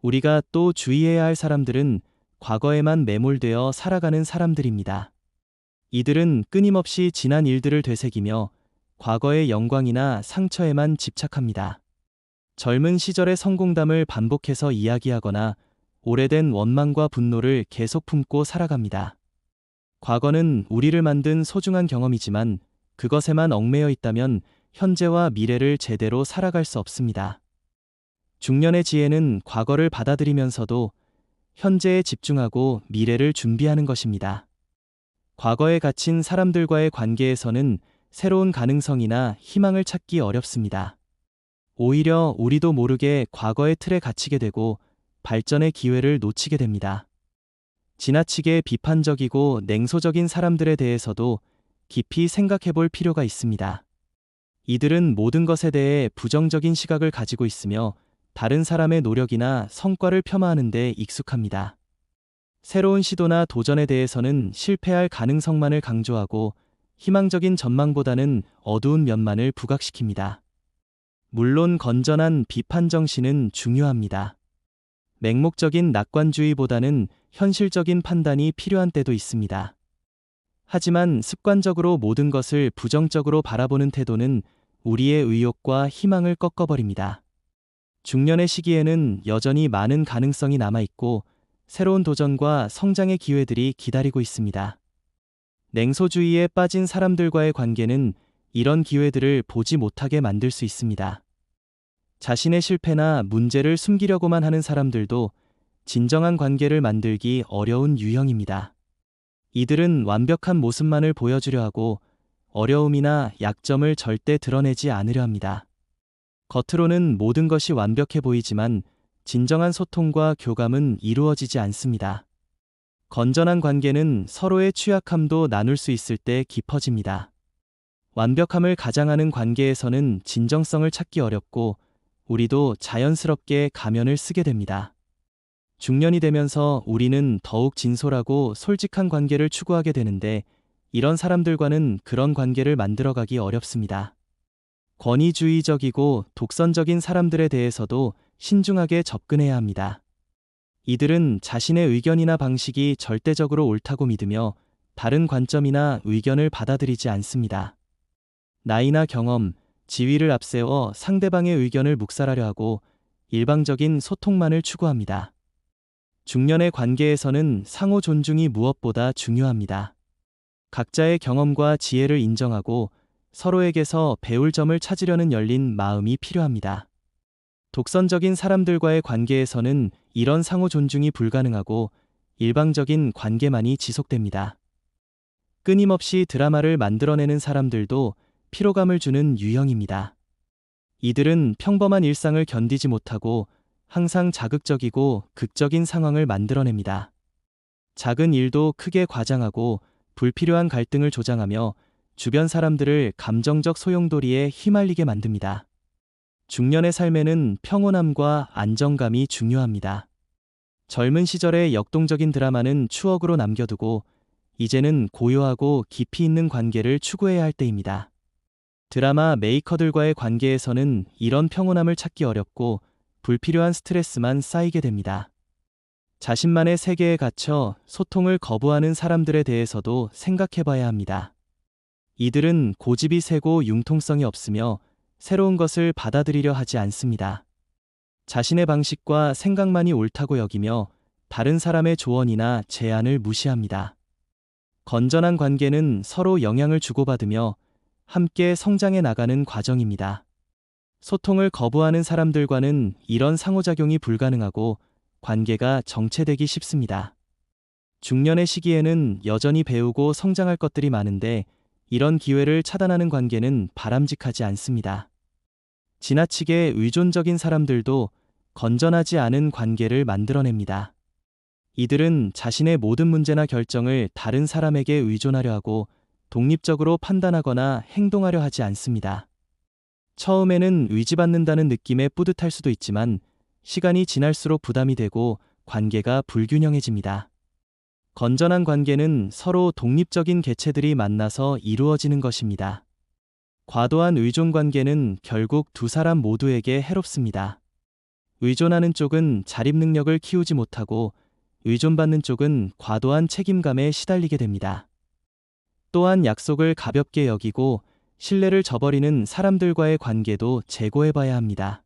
우리가 또 주의해야 할 사람들은 과거에만 매몰되어 살아가는 사람들입니다. 이들은 끊임없이 지난 일들을 되새기며 과거의 영광이나 상처에만 집착합니다. 젊은 시절의 성공담을 반복해서 이야기하거나 오래된 원망과 분노를 계속 품고 살아갑니다. 과거는 우리를 만든 소중한 경험이지만 그것에만 얽매여 있다면 현재와 미래를 제대로 살아갈 수 없습니다. 중년의 지혜는 과거를 받아들이면서도 현재에 집중하고 미래를 준비하는 것입니다. 과거에 갇힌 사람들과의 관계에서는 새로운 가능성이나 희망을 찾기 어렵습니다. 오히려 우리도 모르게 과거의 틀에 갇히게 되고 발전의 기회를 놓치게 됩니다. 지나치게 비판적이고 냉소적인 사람들에 대해서도 깊이 생각해 볼 필요가 있습니다. 이들은 모든 것에 대해 부정적인 시각을 가지고 있으며 다른 사람의 노력이나 성과를 폄하하는 데 익숙합니다. 새로운 시도나 도전에 대해서는 실패할 가능성만을 강조하고 희망적인 전망보다는 어두운 면만을 부각시킵니다. 물론 건전한 비판 정신은 중요합니다. 맹목적인 낙관주의보다는 현실적인 판단이 필요한 때도 있습니다. 하지만 습관적으로 모든 것을 부정적으로 바라보는 태도는 우리의 의욕과 희망을 꺾어버립니다. 중년의 시기에는 여전히 많은 가능성이 남아있고 새로운 도전과 성장의 기회들이 기다리고 있습니다. 냉소주의에 빠진 사람들과의 관계는 이런 기회들을 보지 못하게 만들 수 있습니다. 자신의 실패나 문제를 숨기려고만 하는 사람들도 진정한 관계를 만들기 어려운 유형입니다. 이들은 완벽한 모습만을 보여주려 하고 어려움이나 약점을 절대 드러내지 않으려 합니다. 겉으로는 모든 것이 완벽해 보이지만 진정한 소통과 교감은 이루어지지 않습니다. 건전한 관계는 서로의 취약함도 나눌 수 있을 때 깊어집니다. 완벽함을 가장하는 관계에서는 진정성을 찾기 어렵고 우리도 자연스럽게 가면을 쓰게 됩니다. 중년이 되면서 우리는 더욱 진솔하고 솔직한 관계를 추구하게 되는데 이런 사람들과는 그런 관계를 만들어가기 어렵습니다. 권위주의적이고 독선적인 사람들에 대해서도 신중하게 접근해야 합니다. 이들은 자신의 의견이나 방식이 절대적으로 옳다고 믿으며 다른 관점이나 의견을 받아들이지 않습니다. 나이나 경험, 지위를 앞세워 상대방의 의견을 묵살하려 하고 일방적인 소통만을 추구합니다. 중년의 관계에서는 상호 존중이 무엇보다 중요합니다. 각자의 경험과 지혜를 인정하고 서로에게서 배울 점을 찾으려는 열린 마음이 필요합니다. 독선적인 사람들과의 관계에서는 이런 상호 존중이 불가능하고 일방적인 관계만이 지속됩니다. 끊임없이 드라마를 만들어내는 사람들도 피로감을 주는 유형입니다. 이들은 평범한 일상을 견디지 못하고 항상 자극적이고 극적인 상황을 만들어냅니다. 작은 일도 크게 과장하고 불필요한 갈등을 조장하며 주변 사람들을 감정적 소용돌이에 휘말리게 만듭니다. 중년의 삶에는 평온함과 안정감이 중요합니다. 젊은 시절의 역동적인 드라마는 추억으로 남겨두고 이제는 고요하고 깊이 있는 관계를 추구해야 할 때입니다. 드라마 메이커들과의 관계에서는 이런 평온함을 찾기 어렵고 불필요한 스트레스만 쌓이게 됩니다. 자신만의 세계에 갇혀 소통을 거부하는 사람들에 대해서도 생각해봐야 합니다. 이들은 고집이 세고 융통성이 없으며 새로운 것을 받아들이려 하지 않습니다. 자신의 방식과 생각만이 옳다고 여기며 다른 사람의 조언이나 제안을 무시합니다. 건전한 관계는 서로 영향을 주고받으며 함께 성장해 나가는 과정입니다. 소통을 거부하는 사람들과는 이런 상호작용이 불가능하고 관계가 정체되기 쉽습니다. 중년의 시기에는 여전히 배우고 성장할 것들이 많은데 이런 기회를 차단하는 관계는 바람직하지 않습니다. 지나치게 의존적인 사람들도 건전하지 않은 관계를 만들어냅니다. 이들은 자신의 모든 문제나 결정을 다른 사람에게 의존하려 하고 독립적으로 판단하거나 행동하려 하지 않습니다. 처음에는 의지받는다는 느낌에 뿌듯할 수도 있지만 시간이 지날수록 부담이 되고 관계가 불균형해집니다. 건전한 관계는 서로 독립적인 개체들이 만나서 이루어지는 것입니다. 과도한 의존 관계는 결국 두 사람 모두에게 해롭습니다. 의존하는 쪽은 자립 능력을 키우지 못하고 의존받는 쪽은 과도한 책임감에 시달리게 됩니다. 또한 약속을 가볍게 여기고 신뢰를 저버리는 사람들과의 관계도 재고해봐야 합니다.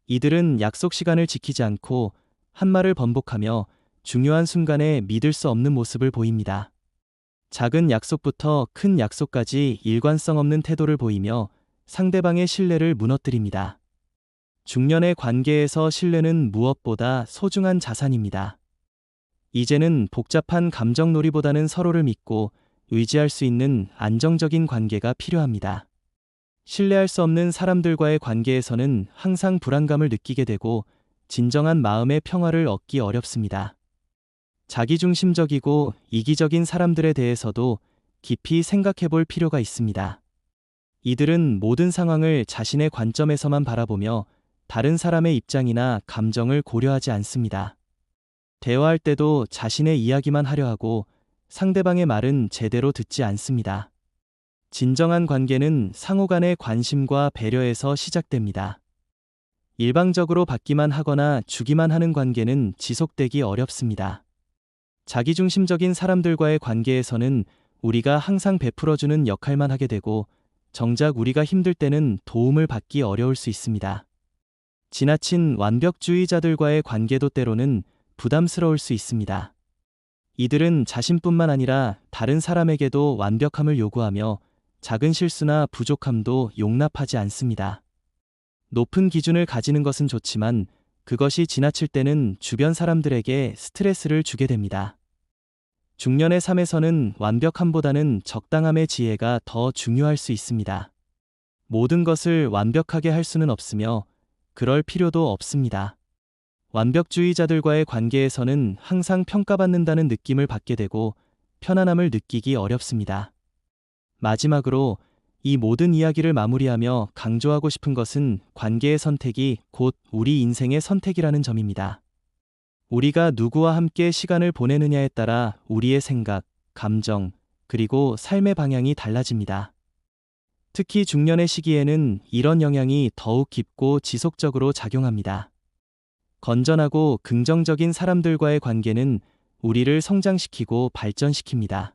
이들은 약속 시간을 지키지 않고 한 말을 번복하며 중요한 순간에 믿을 수 없는 모습을 보입니다. 작은 약속부터 큰 약속까지 일관성 없는 태도를 보이며 상대방의 신뢰를 무너뜨립니다. 중년의 관계에서 신뢰는 무엇보다 소중한 자산입니다. 이제는 복잡한 감정놀이보다는 서로를 믿고 의지할 수 있는 안정적인 관계가 필요합니다. 신뢰할 수 없는 사람들과의 관계에서는 항상 불안감을 느끼게 되고 진정한 마음의 평화를 얻기 어렵습니다. 자기중심적이고 이기적인 사람들에 대해서도 깊이 생각해 볼 필요가 있습니다. 이들은 모든 상황을 자신의 관점에서만 바라보며 다른 사람의 입장이나 감정을 고려하지 않습니다. 대화할 때도 자신의 이야기만 하려 하고 상대방의 말은 제대로 듣지 않습니다. 진정한 관계는 상호 간의 관심과 배려에서 시작됩니다. 일방적으로 받기만 하거나 주기만 하는 관계는 지속되기 어렵습니다. 자기중심적인 사람들과의 관계에서는 우리가 항상 베풀어주는 역할만 하게 되고 정작 우리가 힘들 때는 도움을 받기 어려울 수 있습니다. 지나친 완벽주의자들과의 관계도 때로는 부담스러울 수 있습니다. 이들은 자신뿐만 아니라 다른 사람에게도 완벽함을 요구하며 작은 실수나 부족함도 용납하지 않습니다. 높은 기준을 가지는 것은 좋지만 그것이 지나칠 때는 주변 사람들에게 스트레스를 주게 됩니다. 중년의 삶에서는 완벽함보다는 적당함의 지혜가 더 중요할 수 있습니다. 모든 것을 완벽하게 할 수는 없으며 그럴 필요도 없습니다. 완벽주의자들과의 관계에서는 항상 평가받는다는 느낌을 받게 되고 편안함을 느끼기 어렵습니다. 마지막으로 이 모든 이야기를 마무리하며 강조하고 싶은 것은 관계의 선택이 곧 우리 인생의 선택이라는 점입니다. 우리가 누구와 함께 시간을 보내느냐에 따라 우리의 생각, 감정, 그리고 삶의 방향이 달라집니다. 특히 중년의 시기에는 이런 영향이 더욱 깊고 지속적으로 작용합니다. 건전하고 긍정적인 사람들과의 관계는 우리를 성장시키고 발전시킵니다.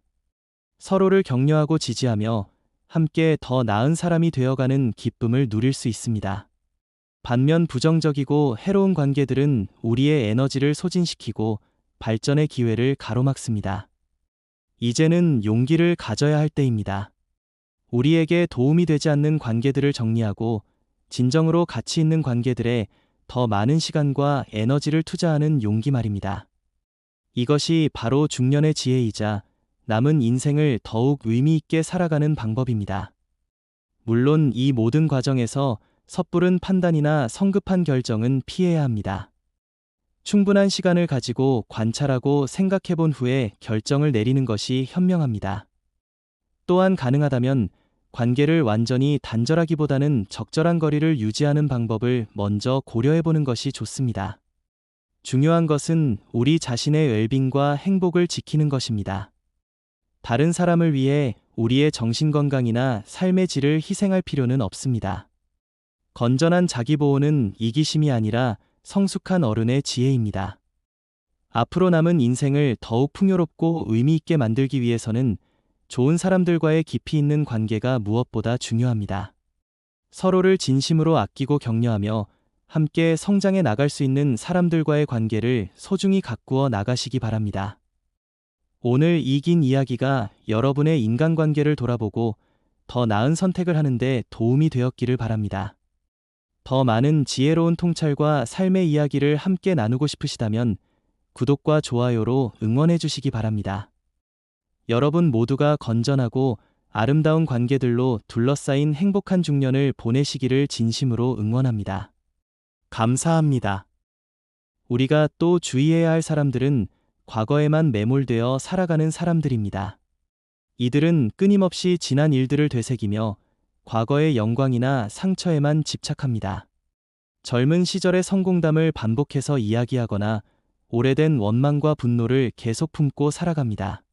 서로를 격려하고 지지하며 함께 더 나은 사람이 되어가는 기쁨을 누릴 수 있습니다. 반면 부정적이고 해로운 관계들은 우리의 에너지를 소진시키고 발전의 기회를 가로막습니다. 이제는 용기를 가져야 할 때입니다. 우리에게 도움이 되지 않는 관계들을 정리하고 진정으로 가치 있는 관계들에 더 많은 시간과 에너지를 투자하는 용기 말입니다. 이것이 바로 중년의 지혜이자 남은 인생을 더욱 의미 있게 살아가는 방법입니다. 물론 이 모든 과정에서 섣부른 판단이나 성급한 결정은 피해야 합니다. 충분한 시간을 가지고 관찰하고 생각해 본 후에 결정을 내리는 것이 현명합니다. 또한 가능하다면 관계를 완전히 단절하기보다는 적절한 거리를 유지하는 방법을 먼저 고려해 보는 것이 좋습니다. 중요한 것은 우리 자신의 웰빙과 행복을 지키는 것입니다. 다른 사람을 위해 우리의 정신건강이나 삶의 질을 희생할 필요는 없습니다. 건전한 자기보호는 이기심이 아니라 성숙한 어른의 지혜입니다. 앞으로 남은 인생을 더욱 풍요롭고 의미 있게 만들기 위해서는 좋은 사람들과의 깊이 있는 관계가 무엇보다 중요합니다. 서로를 진심으로 아끼고 격려하며 함께 성장해 나갈 수 있는 사람들과의 관계를 소중히 가꾸어 나가시기 바랍니다. 오늘 이 긴 이야기가 여러분의 인간관계를 돌아보고 더 나은 선택을 하는데 도움이 되었기를 바랍니다. 더 많은 지혜로운 통찰과 삶의 이야기를 함께 나누고 싶으시다면 구독과 좋아요로 응원해 주시기 바랍니다. 여러분 모두가 건전하고 아름다운 관계들로 둘러싸인 행복한 중년을 보내시기를 진심으로 응원합니다. 감사합니다. 우리가 또 주의해야 할 사람들은 과거에만 매몰되어 살아가는 사람들입니다. 이들은 끊임없이 지난 일들을 되새기며 과거의 영광이나 상처에만 집착합니다. 젊은 시절의 성공담을 반복해서 이야기하거나 오래된 원망과 분노를 계속 품고 살아갑니다.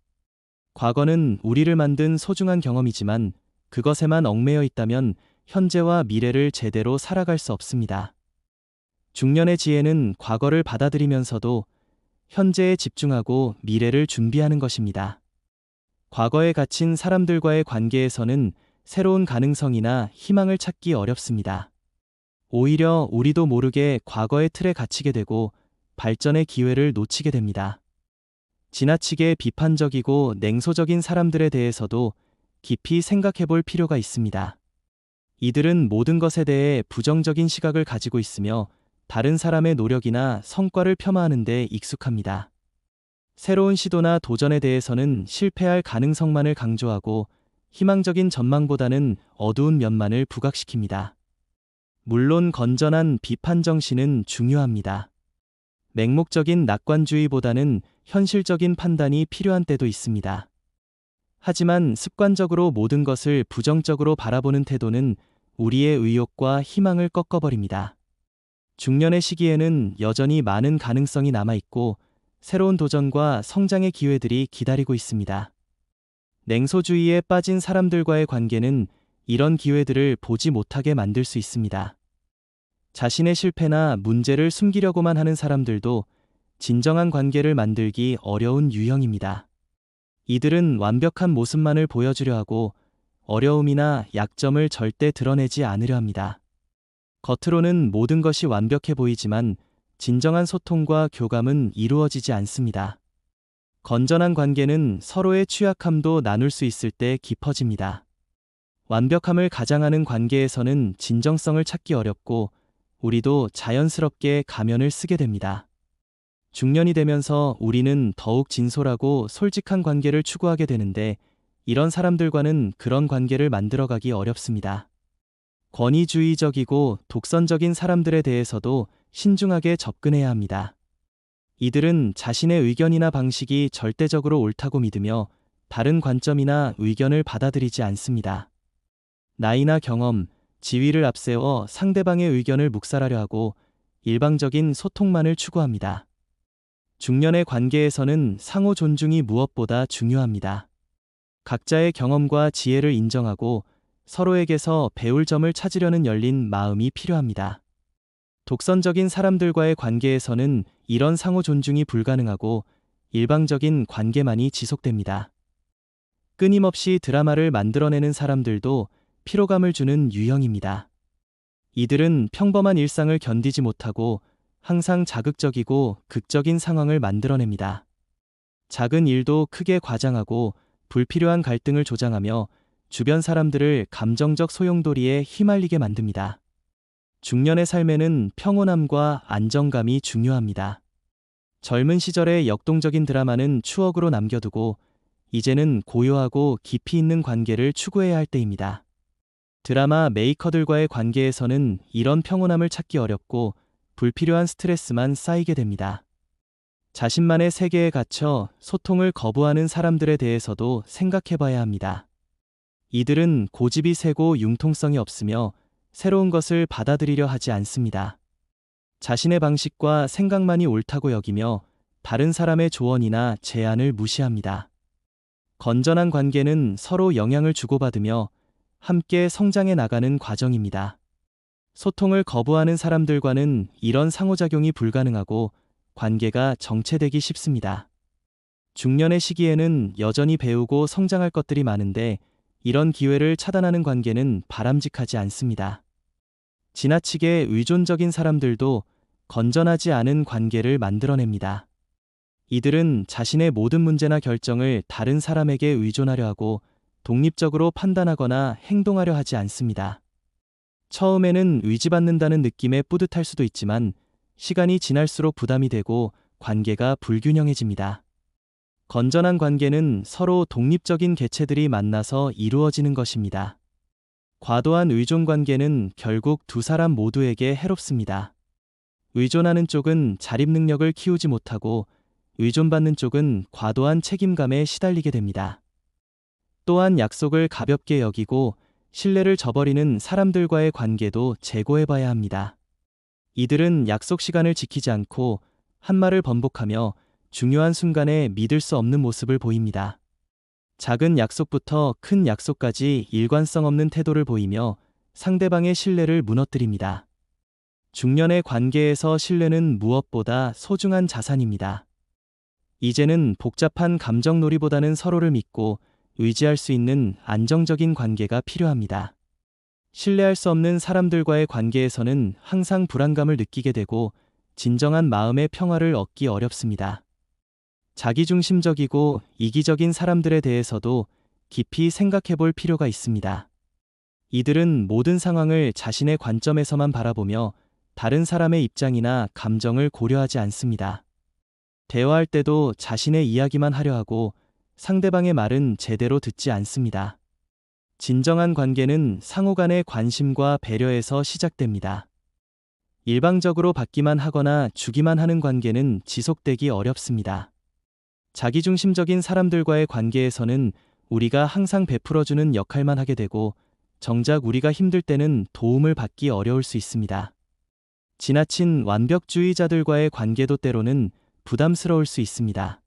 과거는 우리를 만든 소중한 경험이지만 그것에만 얽매여 있다면 현재와 미래를 제대로 살아갈 수 없습니다. 중년의 지혜는 과거를 받아들이면서도 현재에 집중하고 미래를 준비하는 것입니다. 과거에 갇힌 사람들과의 관계에서는 새로운 가능성이나 희망을 찾기 어렵습니다. 오히려 우리도 모르게 과거의 틀에 갇히게 되고 발전의 기회를 놓치게 됩니다. 지나치게 비판적이고 냉소적인 사람들에 대해서도 깊이 생각해 볼 필요가 있습니다. 이들은 모든 것에 대해 부정적인 시각을 가지고 있으며 다른 사람의 노력이나 성과를 폄하하는 데 익숙합니다. 새로운 시도나 도전에 대해서는 실패할 가능성만을 강조하고 희망적인 전망보다는 어두운 면만을 부각시킵니다. 물론 건전한 비판 정신은 중요합니다. 맹목적인 낙관주의보다는 현실적인 판단이 필요한 때도 있습니다. 하지만 습관적으로 모든 것을 부정적으로 바라보는 태도는 우리의 의욕과 희망을 꺾어버립니다. 중년의 시기에는 여전히 많은 가능성이 남아있고 새로운 도전과 성장의 기회들이 기다리고 있습니다. 냉소주의에 빠진 사람들과의 관계는 이런 기회들을 보지 못하게 만들 수 있습니다. 자신의 실패나 문제를 숨기려고만 하는 사람들도 진정한 관계를 만들기 어려운 유형입니다. 이들은 완벽한 모습만을 보여주려 하고 어려움이나 약점을 절대 드러내지 않으려 합니다. 겉으로는 모든 것이 완벽해 보이지만 진정한 소통과 교감은 이루어지지 않습니다. 건전한 관계는 서로의 취약함도 나눌 수 있을 때 깊어집니다. 완벽함을 가장하는 관계에서는 진정성을 찾기 어렵고 우리도 자연스럽게 가면을 쓰게 됩니다. 중년이 되면서 우리는 더욱 진솔하고 솔직한 관계를 추구하게 되는데 이런 사람들과는 그런 관계를 만들어가기 어렵습니다. 권위주의적이고 독선적인 사람들에 대해서도 신중하게 접근해야 합니다. 이들은 자신의 의견이나 방식이 절대적으로 옳다고 믿으며 다른 관점이나 의견을 받아들이지 않습니다. 나이나 경험, 지위를 앞세워 상대방의 의견을 묵살하려 하고 일방적인 소통만을 추구합니다. 중년의 관계에서는 상호 존중이 무엇보다 중요합니다. 각자의 경험과 지혜를 인정하고 서로에게서 배울 점을 찾으려는 열린 마음이 필요합니다. 독선적인 사람들과의 관계에서는 이런 상호 존중이 불가능하고 일방적인 관계만이 지속됩니다. 끊임없이 드라마를 만들어내는 사람들도 피로감을 주는 유형입니다. 이들은 평범한 일상을 견디지 못하고 항상 자극적이고 극적인 상황을 만들어냅니다. 작은 일도 크게 과장하고 불필요한 갈등을 조장하며 주변 사람들을 감정적 소용돌이에 휘말리게 만듭니다. 중년의 삶에는 평온함과 안정감이 중요합니다. 젊은 시절의 역동적인 드라마는 추억으로 남겨두고 이제는 고요하고 깊이 있는 관계를 추구해야 할 때입니다. 드라마 메이커들과의 관계에서는 이런 평온함을 찾기 어렵고 불필요한 스트레스만 쌓이게 됩니다. 자신만의 세계에 갇혀 소통을 거부하는 사람들에 대해서도 생각해 봐야 합니다. 이들은 고집이 세고 융통성이 없으며 새로운 것을 받아들이려 하지 않습니다. 자신의 방식과 생각만이 옳다고 여기며 다른 사람의 조언이나 제안을 무시합니다. 건전한 관계는 서로 영향을 주고받으며 함께 성장해 나가는 과정입니다. 소통을 거부하는 사람들과는 이런 상호작용이 불가능하고 관계가 정체되기 쉽습니다. 중년의 시기에는 여전히 배우고 성장할 것들이 많은데 이런 기회를 차단하는 관계는 바람직하지 않습니다. 지나치게 의존적인 사람들도 건전하지 않은 관계를 만들어냅니다. 이들은 자신의 모든 문제나 결정을 다른 사람에게 의존하려 하고 독립적으로 판단하거나 행동하려 하지 않습니다. 처음에는 의지받는다는 느낌에 뿌듯할 수도 있지만 시간이 지날수록 부담이 되고 관계가 불균형해집니다. 건전한 관계는 서로 독립적인 개체들이 만나서 이루어지는 것입니다. 과도한 의존 관계는 결국 두 사람 모두에게 해롭습니다. 의존하는 쪽은 자립 능력을 키우지 못하고 의존받는 쪽은 과도한 책임감에 시달리게 됩니다. 또한 약속을 가볍게 여기고 신뢰를 저버리는 사람들과의 관계도 재고해 봐야 합니다. 이들은 약속 시간을 지키지 않고 한 말을 번복하며 중요한 순간에 믿을 수 없는 모습을 보입니다. 작은 약속부터 큰 약속까지 일관성 없는 태도를 보이며 상대방의 신뢰를 무너뜨립니다. 중년의 관계에서 신뢰는 무엇보다 소중한 자산입니다. 이제는 복잡한 감정놀이보다는 서로를 믿고 의지할 수 있는 안정적인 관계가 필요합니다. 신뢰할 수 없는 사람들과의 관계에서는 항상 불안감을 느끼게 되고 진정한 마음의 평화를 얻기 어렵습니다. 자기중심적이고 이기적인 사람들에 대해서도 깊이 생각해 볼 필요가 있습니다. 이들은 모든 상황을 자신의 관점에서만 바라보며 다른 사람의 입장이나 감정을 고려하지 않습니다. 대화할 때도 자신의 이야기만 하려 하고 상대방의 말은 제대로 듣지 않습니다. 진정한 관계는 상호 간의 관심과 배려에서 시작됩니다. 일방적으로 받기만 하거나 주기만 하는 관계는 지속되기 어렵습니다. 자기중심적인 사람들과의 관계에서는 우리가 항상 베풀어주는 역할만 하게 되고 정작 우리가 힘들 때는 도움을 받기 어려울 수 있습니다. 지나친 완벽주의자들과의 관계도 때로는 부담스러울 수 있습니다.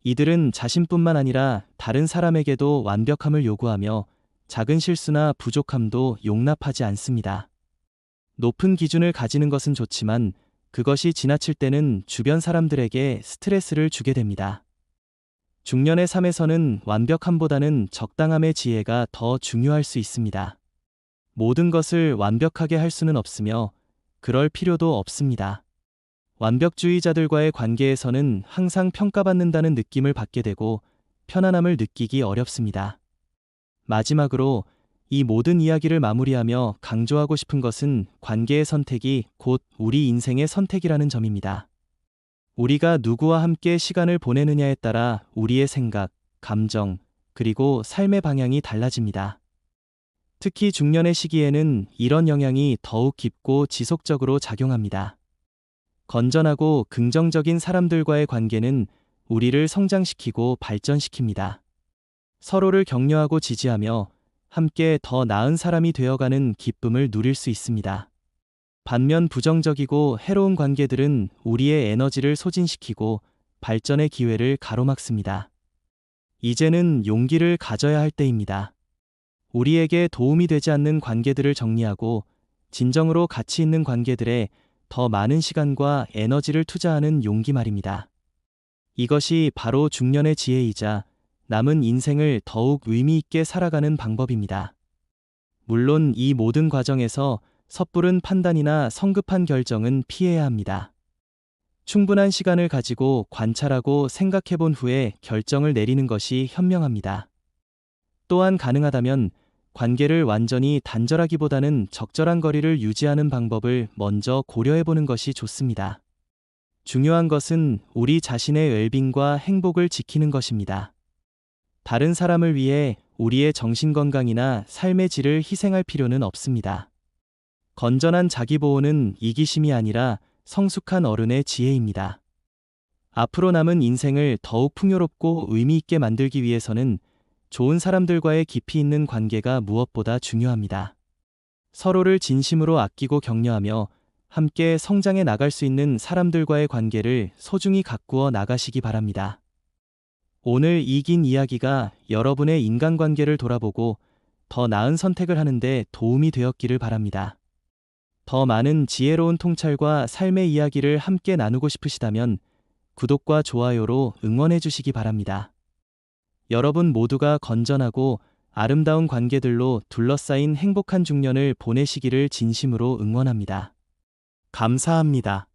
이들은 자신뿐만 아니라 다른 사람에게도 완벽함을 요구하며 작은 실수나 부족함도 용납하지 않습니다. 높은 기준을 가지는 것은 좋지만 그것이 지나칠 때는 주변 사람들에게 스트레스를 주게 됩니다. 중년의 삶에서는 완벽함보다는 적당함의 지혜가 더 중요할 수 있습니다. 모든 것을 완벽하게 할 수는 없으며 그럴 필요도 없습니다. 완벽주의자들과의 관계에서는 항상 평가받는다는 느낌을 받게 되고 편안함을 느끼기 어렵습니다. 마지막으로 이 모든 이야기를 마무리하며 강조하고 싶은 것은 관계의 선택이 곧 우리 인생의 선택이라는 점입니다. 우리가 누구와 함께 시간을 보내느냐에 따라 우리의 생각, 감정, 그리고 삶의 방향이 달라집니다. 특히 중년의 시기에는 이런 영향이 더욱 깊고 지속적으로 작용합니다. 건전하고 긍정적인 사람들과의 관계는 우리를 성장시키고 발전시킵니다. 서로를 격려하고 지지하며 함께 더 나은 사람이 되어가는 기쁨을 누릴 수 있습니다. 반면 부정적이고 해로운 관계들은 우리의 에너지를 소진시키고 발전의 기회를 가로막습니다. 이제는 용기를 가져야 할 때입니다. 우리에게 도움이 되지 않는 관계들을 정리하고 진정으로 가치 있는 관계들에 더 많은 시간과 에너지를 투자하는 용기 말입니다. 이것이 바로 중년의 지혜이자 남은 인생을 더욱 의미 있게 살아가는 방법입니다. 물론 이 모든 과정에서 섣부른 판단이나 성급한 결정은 피해야 합니다. 충분한 시간을 가지고 관찰하고 생각해 본 후에 결정을 내리는 것이 현명합니다. 또한 가능하다면 관계를 완전히 단절하기보다는 적절한 거리를 유지하는 방법을 먼저 고려해 보는 것이 좋습니다. 중요한 것은 우리 자신의 웰빙과 행복을 지키는 것입니다. 다른 사람을 위해 우리의 정신건강이나 삶의 질을 희생할 필요는 없습니다. 건전한 자기보호는 이기심이 아니라 성숙한 어른의 지혜입니다. 앞으로 남은 인생을 더욱 풍요롭고 의미 있게 만들기 위해서는 좋은 사람들과의 깊이 있는 관계가 무엇보다 중요합니다. 서로를 진심으로 아끼고 격려하며 함께 성장해 나갈 수 있는 사람들과의 관계를 소중히 가꾸어 나가시기 바랍니다. 오늘 이 긴 이야기가 여러분의 인간관계를 돌아보고 더 나은 선택을 하는데 도움이 되었기를 바랍니다. 더 많은 지혜로운 통찰과 삶의 이야기를 함께 나누고 싶으시다면 구독과 좋아요로 응원해 주시기 바랍니다. 여러분 모두가 건전하고 아름다운 관계들로 둘러싸인 행복한 중년을 보내시기를 진심으로 응원합니다. 감사합니다.